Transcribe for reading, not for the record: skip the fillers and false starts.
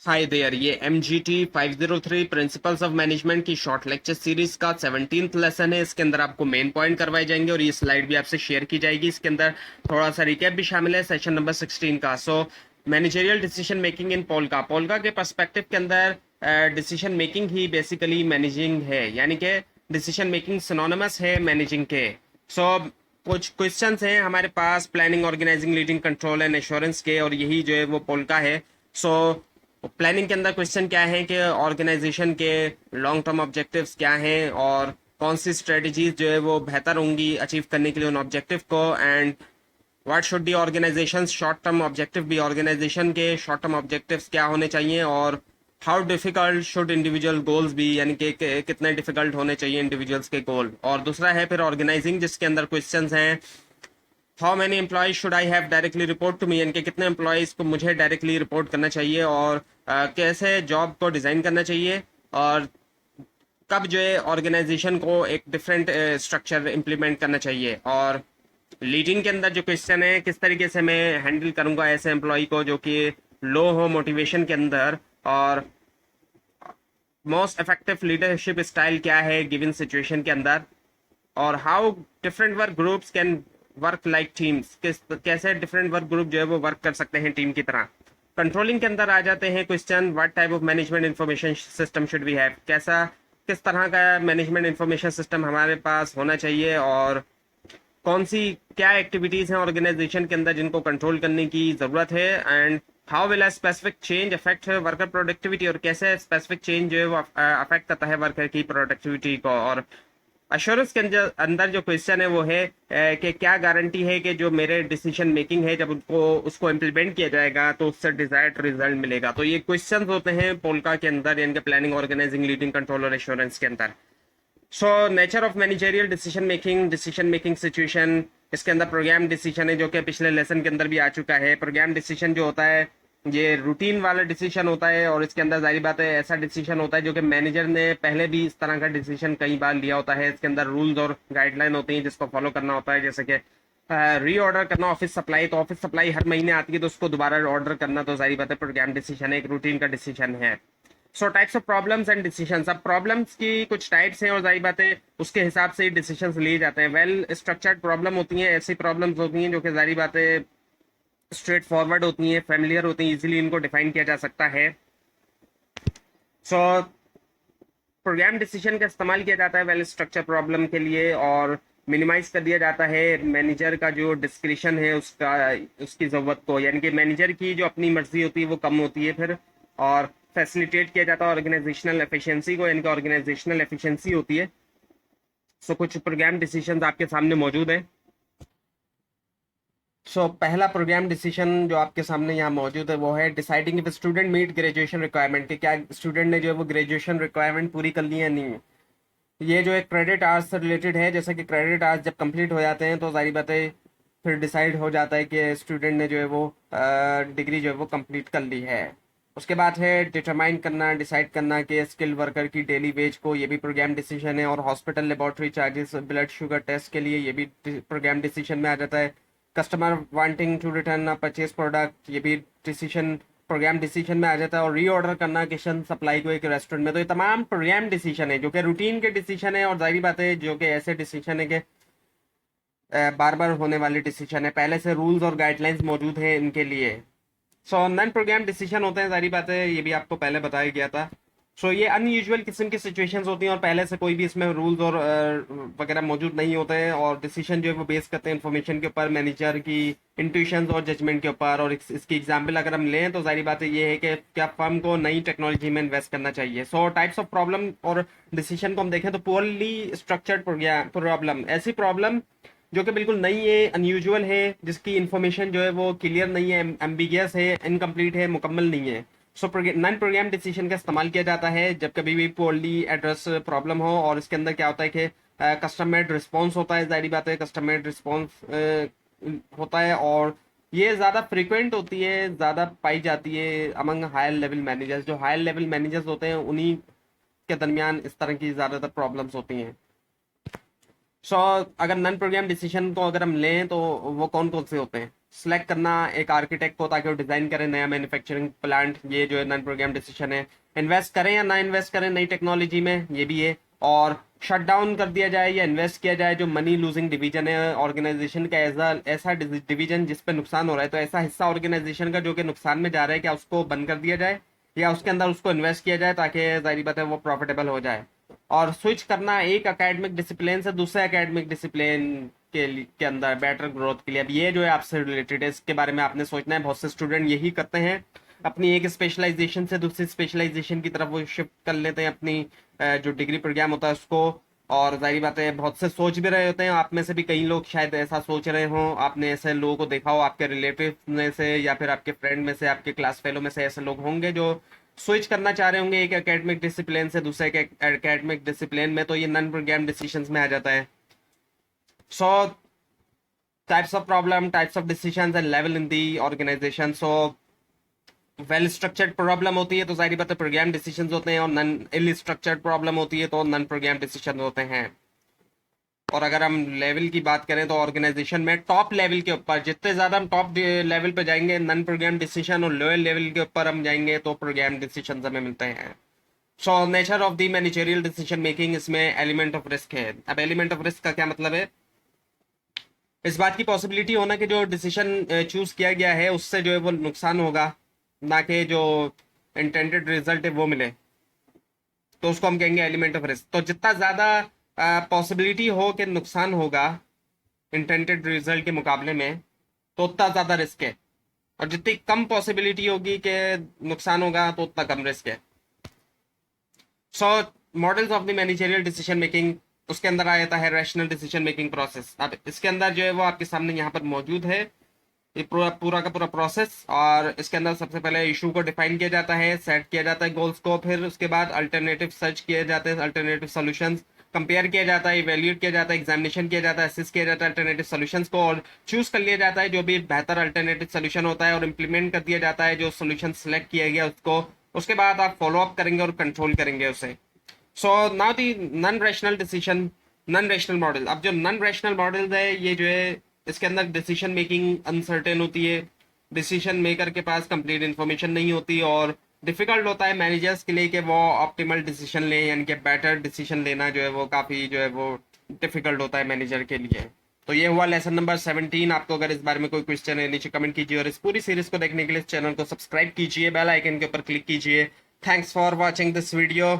Hi there, ये MGT 503 principles of management की short lecture series का 17th लेसन है। इसके अंदर आपको मेन पॉइंट करवाए जाएंगे और ये स्लाइड भी आपसे शेयर की जाएगी। इसके अंदर थोड़ा सा रिकैप भी शामिल है सेशन नंबर 16 का। So managerial decision making in POLC के पर्सपेक्टिव के अंदर डिसीजन मेकिंग ही बेसिकली मैनेजिंग है, यानी कि डिसीजन मेकिंग सिनोनिमस है मैनेजिंग के। सो कुछ क्वेश्चंस हैं हमारे पास planning, organizing, leading, control and assurance के, और यही जो है वो पोल्का है। सो प्लानिंग के अंदर क्वेश्चन क्या है कि ऑर्गेनाइजेशन के लॉन्ग टर्म ऑब्जेक्टिव्स क्या हैं और कौन सी स्ट्रेटजीज जो है वो बेहतर होंगी अचीव करने के लिए उन ऑब्जेक्टिव को, and what should the organisation short term objective भी, ऑर्गेनाइजेशन के शॉर्ट टर्म ऑब्जेक्टिव्स क्या होने चाहिए, और how difficult should individual goals भी, यानी कि कितने डिफिकल्ट होने चाहिए इंडिविजुअल्स के गोल। और दूसरा है फिर ऑर्गेनाइजिंग, जिसके अंदर क्वेश्चंस हैं how many employees should I have directly report to me, यानी कि कितने एम्प्लॉयज को मुझे डायरेक्टली रिपोर्ट करना चाहिए, और कैसे जॉब को डिज़ाइन करना चाहिए, और कब जो है ऑर्गेनाइजेशन को एक डिफरेंट स्ट्रक्चर इम्प्लीमेंट करना चाहिए। और लीडिंग के अंदर जो क्वेश्चन है किस तरीके से मैं हैंडल करूंगा ऐसे एम्प्लॉय को जो कि लो हो मोटिवेशन के अंदर, और मोस्ट इफेक्टिव लीडरशिप स्टाइल क्या है गिवन सिचुएशन के अंदर, और how different work groups can work like teams, किस कैसे डिफरेंट वर्क ग्रुप जो है वो वर्क कर सकते हैं टीम की तरह। कंट्रोलिंग के अंदर आ जाते हैं question what type of management information system should we have, कैसा किस तरह का मैनेजमेंट इंफॉर्मेशन सिस्टम हमारे पास होना चाहिए, और कौन सी क्या एक्टिविटीज हैं ऑर्गेनाइजेशन के अंदर जिनको कंट्रोल करने की जरूरत है, and how will a specific change affect worker productivity, और कैसे स्पेसिफिक चेंज जो है वो अफेक्ट करता है वर्कर की प्रोडक्टिविटी को। और अश्योरेंस के अंदर जो क्वेश्चन है वो है कि क्या गारंटी है कि जो मेरे डिसीजन मेकिंग है जब उनको उसको इम्प्लीमेंट किया जाएगा तो उससे डिजायर्ड रिजल्ट मिलेगा। तो ये क्वेश्चंस होते हैं पोल्का के अंदर, यानी कि प्लानिंग, ऑर्गेनाइजिंग, लीडिंग, कंट्रोल और एश्योरेंस के अंदर। So nature of managerial decision making situation, इसके अंदर प्रोग्राम डिसीजन है जो कि पिछले लेसन के अंदर भी आ चुका है। प्रोग्राम डिसीजन जो होता है ये रूटीन वाला डिसीजन होता है, और इसके अंदर जारी बात है ऐसा डिसीजन होता है जो कि मैनेजर ने पहले भी इस तरह का डिसीजन कई बार लिया होता है। इसके अंदर रूल्स और गाइडलाइन होती हैं जिसको फॉलो करना होता है, जैसे कि रीऑर्डर करना ऑफिस सप्लाई, तो ऑफिस सप्लाई हर महीने आती है तो उसको दोबारा ऑर्डर करना, तो जारी बात है प्रोग्राम डिसीजन है, एक रूटीन का डिसीजन है। So types of problems and decisions, अब प्रॉब्लम्स की कुछ टाइप्स हैं और जारी बात है उसके हिसाब से ही डिसीजंस लिए जाते हैं। वेल स्ट्रक्चर्ड प्रॉब्लम होती हैं, ऐसी प्रॉब्लम्स होती हैं जो कि जारी बात है स्ट्रेट फॉरवर्ड होती हैं, फेमिलियर होती हैं, इजीली इनको डिफाइन किया जा सकता है। सो प्रोग्राम डिसीजन का इस्तेमाल किया जाता है वेल स्ट्रक्चर प्रॉब्लम के लिए, और मिनिमाइज कर दिया जाता है मैनेजर का जो डिस्क्रिशन है उसका, उसकी जरूरत को, यानी कि मैनेजर की जो अपनी मर्जी होती है वो कम होती है फिर, और फैसिलिटेट किया जाता है ऑर्गेनाइजेशनल एफिशिएंसी को, यानी कि ऑर्गेनाइजेशनल एफिशिएंसी होती है। सो कुछ प्रोग्राम डिसीजन आपके सामने मौजूद है। पहला प्रोग्राम डिसीजन जो आपके सामने यहाँ मौजूद है वो है deciding if student meet graduation requirement, कि क्या स्टूडेंट ने जो है वो ग्रेजुएशन रिक्वायरमेंट पूरी कर ली है नहीं। ये जो है क्रेडिट आवर्स से रिलेटेड है, जैसे कि क्रेडिट आवर्स जब कंप्लीट हो जाते हैं तो सारी बातें फिर डिसाइड हो जाता है कि स्टूडेंट ने जो है वो डिग्री जो है वो कंप्लीट कर ली है। उसके बाद है डिटरमाइन करना, डिसाइड करना कि स्किल वर्कर की डेली वेज को, ये भी प्रोग्राम डिसीजन है। और hospital laboratory charges blood sugar test के लिए, ये भी प्रोग्राम डिसीजन में आ जाता है। Customer wanting to return purchase product, ये भी डिसीजन प्रोग्राम डिसीजन में आ जाता है। और रीऑर्डर करना किचन सप्लाई को एक रेस्टोरेंट में, तो ये तमाम प्रोग्राम डिसीजन है जो कि रूटीन के डिसीजन है, और जाहिर बात है जो कि ऐसे डिसीजन है कि बार बार होने वाले डिसीजन है, पहले से रूल्स और गाइडलाइंस मौजूद हैं इनके लिए। नॉन प्रोग्राम डिसीजन होते हैं, सारी बात है ये भी आपको पहले बताया गया था। ये अनयूजुअल किस्म की सिचुएशंस होती हैं और पहले से कोई भी इसमें रूल्स और वगैरह मौजूद नहीं होते हैं, और डिसीजन जो है वो बेस करते हैं इन्फॉर्मेशन के ऊपर, मैनेजर की इंट्यूशंस और जजमेंट के ऊपर। और इसकी एग्जाम्पल अगर हम लें तो जारी बात है ये है कि क्या फर्म को नई टेक्नोलॉजी में इन्वेस्ट करना चाहिए। टाइप्स ऑफ प्रॉब्लम और डिसीजन को हम देखें तो पुअरली स्ट्रक्चर्ड प्रॉब्लम, ऐसी प्रॉब्लम जो कि बिल्कुल नई है, अनयूजुअल है, जिसकी इंफॉर्मेशन जो है वो क्लियर नहीं है, एम्बिगियस है, इनकम्प्लीट है, मुकम्मल नहीं है। नॉन प्रोग्राम डिसीजन का इस्तेमाल किया जाता है जब कभी भी पोअरली एड्रेस प्रॉब्लम हो, और इसके अंदर क्या होता है कि कस्टमर रिस्पॉन्स होता है, जाहिर बात है कस्टमर रिस्पॉन्स होता है, और ये ज़्यादा फ्रिक्वेंट होती है, ज़्यादा पाई जाती है अमंग हायर लेवल मैनेजर्स। जो हायर लेवल मैनेजर्स होते हैं उन्हीं के दरमियान इस तरह की ज़्यादातर प्रॉब्लम्स होती हैं। अगर नॉन प्रोग्राम डिसीजन को अगर हम लें तो वो कौन कौन से होते हैं। सिलेक्ट करना एक आर्किटेक्ट को ताकि वो डिजाइन करे नया मैन्युफैक्चरिंग प्लांट, ये जो है नॉन प्रोग्राम डिसीजन है। इन्वेस्ट करें या ना इन्वेस्ट करें नई टेक्नोलॉजी में, ये भी है। और शट डाउन कर दिया जाए या इन्वेस्ट किया जाए जो मनी लूजिंग डिवीजन है ऑर्गेनाइजेशन का, ऐसा डिवीजन जिस पे नुकसान हो रहा है, तो ऐसा हिस्सा ऑर्गेनाइजेशन का जो कि नुकसान में जा रहा है, क्या उसको बंद कर दिया जाए या उसके अंदर उसको इन्वेस्ट किया जाए ताकि जाहिर बात है वो प्रॉफिटेबल हो जाए। और स्विच करना एक एकेडमिक डिसिप्लिन से दूसरे एकेडमिक डिसिप्लिन के अंदर बेटर ग्रोथ के लिए। अब ये जो है आपसे रिलेटेड है, इसके बारे में आपने सोचना है। बहुत से स्टूडेंट यही करते हैं, अपनी एक स्पेशलाइजेशन से दूसरी स्पेशलाइजेशन की तरफ वो शिफ्ट कर लेते हैं अपनी जो डिग्री प्रोग्राम होता है उसको। और जाहिर बात है बहुत से सोच भी रहे होते हैं, आप में से भी कई लोग शायद ऐसा सोच रहे हों, आपने ऐसे लोगों को देखा हो आपके रिलेटिव में से या फिर आपके फ्रेंड में से, आपके क्लास फेलो में से ऐसे लोग होंगे जो स्विच करना चाह रहे होंगे एक एकेडमिक डिसिप्लिन से दूसरे एकेडमिक डिसिप्लिन में। तो ये नॉन प्रोग्राम डिसीजंस में आ जाता है। So types of problem, types of decisions and level in the organisation. So well structured problem होती है तो जाहिर बात है प्रोग्राम डिसीजंस होते हैं, और नॉन इल स्ट्रक्चर्ड प्रॉब्लम होती है तो नॉन प्रोग्राम डिसीजन होते हैं। और अगर हम लेवल की बात करें तो ऑर्गेनाइजेशन में टॉप लेवल के ऊपर, जितने ज्यादा हम टॉप लेवल पे जाएंगे नॉन प्रोग्राम डिसीजन, और लोअर लेवल के ऊपर हम जाएंगे तो प्रोग्राम डिसीजन हमें मिलते हैं। So nature of the managerial decision making, इसमें एलिमेंट ऑफ रिस्क है। अब एलिमेंट ऑफ रिस्क का क्या मतलब है? इस बात की पॉसिबिलिटी होना कि जो डिसीजन चूज किया गया है उससे जो है वो नुकसान होगा, ना कि जो इंटेंडेड रिजल्ट है वो मिले, तो उसको हम कहेंगे एलिमेंट ऑफ रिस्क। तो जितना ज्यादा पॉसिबिलिटी हो कि नुकसान होगा इंटेंडेड रिजल्ट के मुकाबले में, तो उतना ज्यादा रिस्क है। और जितनी कम पॉसिबिलिटी होगी कि नुकसान होगा तो उतना कम रिस्क है। So models of the managerial decision making, उसके अंदर आ जाता है रैशनल डिसीजन मेकिंग प्रोसेस। अब इसके अंदर जो है वो आपके सामने यहाँ पर मौजूद है, ये पूरा का पूरा प्रोसेस। और इसके अंदर सबसे पहले इशू को डिफाइन किया जाता है, सेट किया जाता है गोल्स को, फिर उसके बाद अल्टरनेटिव सर्च किए जाते हैं, अल्टरनेटिव सॉल्यूशंस कंपेयर किया जाता है, इवेल्यूएट किया जाता है, एग्जामिनेशन किया जाता है, असिस्ट किया जाता है अल्टरनेटिव सॉल्यूशंस को, और चूज कर लिया जाता है जो भी बेहतर अल्टरनेटिव सोल्यूशन होता है, और इम्प्लीमेंट कर दिया जाता है जो सोल्यूशन सिलेक्ट किया गया उसको। उसके बाद आप फॉलो अप करेंगे और कंट्रोल करेंगे उसे। So now the non rational decision, non rational model. अब जो नॉन रैशनल मॉडल है ये जो है इसके अंदर डिसीजन मेकिंग अनसर्टेन होती है, डिसीजन मेकर के पास कंप्लीट इन्फॉर्मेशन नहीं होती, और डिफिकल्ट होता है मैनेजर्स के लिए कि वो ऑप्टिमल डिसीजन लें, यानी कि बेटर डिसीजन लेना जो है वो काफ़ी जो है वो डिफिकल्ट होता है मैनेजर के लिए। तो ये हुआ लेसन नंबर 17। आपको अगर इस बारे में कोई क्वेश्चन है नीचे कमेंट कीजिए, और इस पूरी सीरीज को देखने के लिए इस चैनल को सब्सक्राइब कीजिए, बेल आइकन के ऊपर क्लिक कीजिए। Thanks for watching this video.